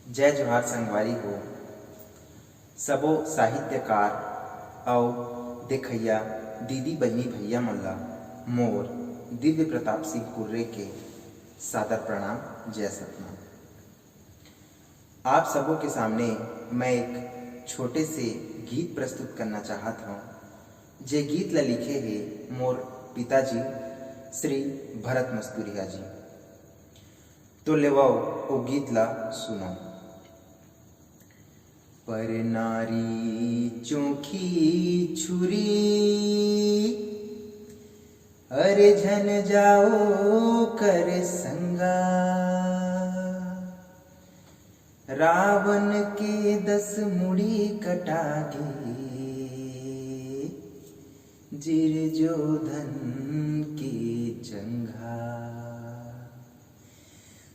जय जोहार संगवारी हो सबो साहित्यकार और देखैया दीदी बहनी भैया मल्ला मोर दिव्य प्रताप सिंह कुर्रे के सादर प्रणाम। जय सतनाम। आप सबों के सामने मैं एक छोटे से गीत प्रस्तुत करना चाहता हूँ। जे गीत ला लिखे है मोर पिताजी श्री भरत मस्तूरिया जी। तो लेवाओ वो गीत ला सुनो। पर नारी चोखी छुरी अरे झन जाओ कर संगा, रावण के 10 मुड़ी कटागे जिरजोधन के चंगा।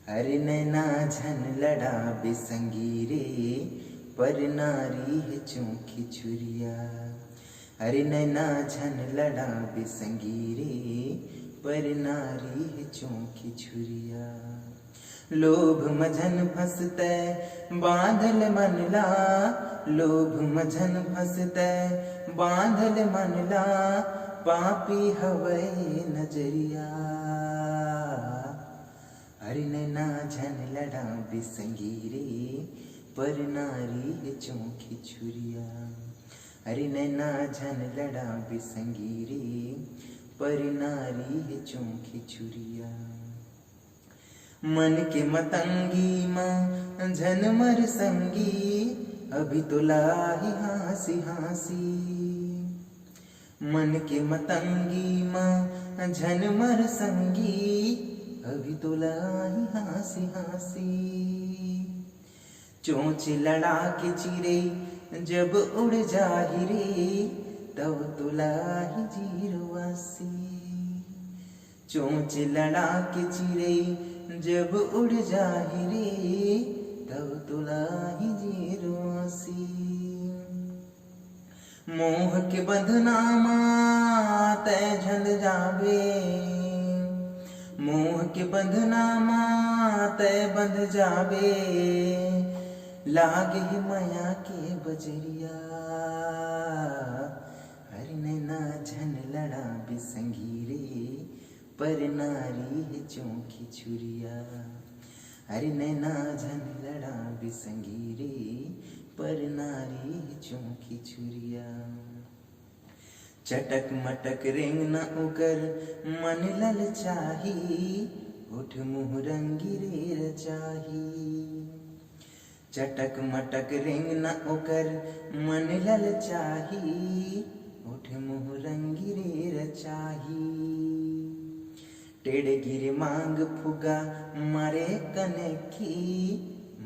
हरि नैना झन लड़ा बेसंगी रे पर नारी है चौकी छुरिया। हरि नैना झन लड़ा बेसंगी रे पर नारी है चौकी छुरिया। लोभ मझन फंसते बांधल मनला, लोभ मझन फंसते बांधल मनला, पापी हवै नजरिया। हरि नैना झन लड़ा बेसंगी रे पर नारी है चौकी छुरिया। हरि नैना झन लड़ा बेसंगी रे पर नारी है चौकी छुरिया। मन के मतंगी माँ झन मर संगी, अभी तो लाही हाँसी हाँसी। मन के मतंगी माँ झन मर संगी, अभी तो लाई हाँसी हाँसी। चोंच लड़ा के चिरे जब उड़ जाही रे, तब तो लाई जीरवासी। चोंच लड़ा के चिरे जब उड़ जाही रे, तब तो लाई जीरवासी। मोह के बंधनामा तय झंड जावे, मोह के बंधनामा तय बंध जावे, लागे माया के बजरिया। हरि नैना झन लड़ा बेसंगी रे पर नारी है चौकी छुरिया। हरि नैना झन लड़ा बेसंगी रे पर नारी है चौकी छुरिया। चटक मटक रेंग न उकर मन ललचाही, उठ मुँह रंगी रे रचाही। चटक मटक रेंग न उकर मन ललचाही, उठ मुँह रंगी रे रचाही। टेढ़ गिर मांग फुगा मारे कनखी,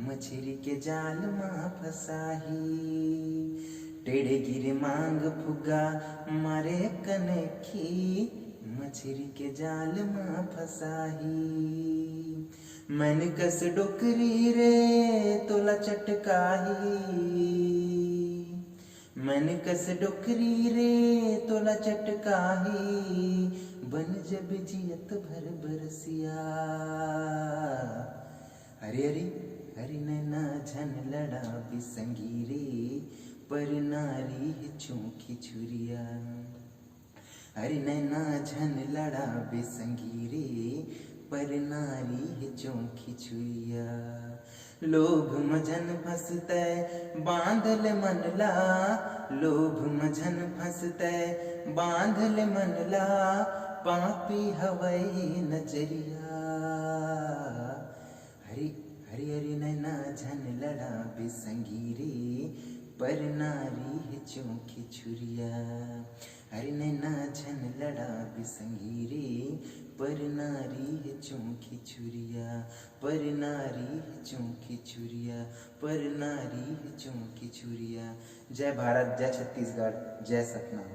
मछली के जाल माँ फसाही। टेढ़े गिर मांग फुगा मारे कनखी, मछली के जाल माँ फसाही। मन कस डोकरी रे तोला चटकाही, मन कस डोकरी रे तोला चटकाही। बन जब जियत भर बरसिया। हरि हरि हरि नैना झन लड़ा बेसंगी रे पर नारी है चौकी छुरिया। हरि नैना झन लड़ा बेसंगी रे पर नारी है चौकी छुरिया। लोभ मझन फंसते बांधल मनला, लोभ मझन फंसते बांधल मनला, पापी हवै नजरिया। हरि हरि हरि नैना झन लड़ा बेसंगी रे पर नारी है चौकी छुरिया। हरि नैना झन लड़ा बेसंगी रे पर नारी है चौकी छुरिया। पर नारी है चौकी छुरिया, पर नारी है चौकी छुरिया। जय भारत, जय छत्तीसगढ़, जय सतनाम।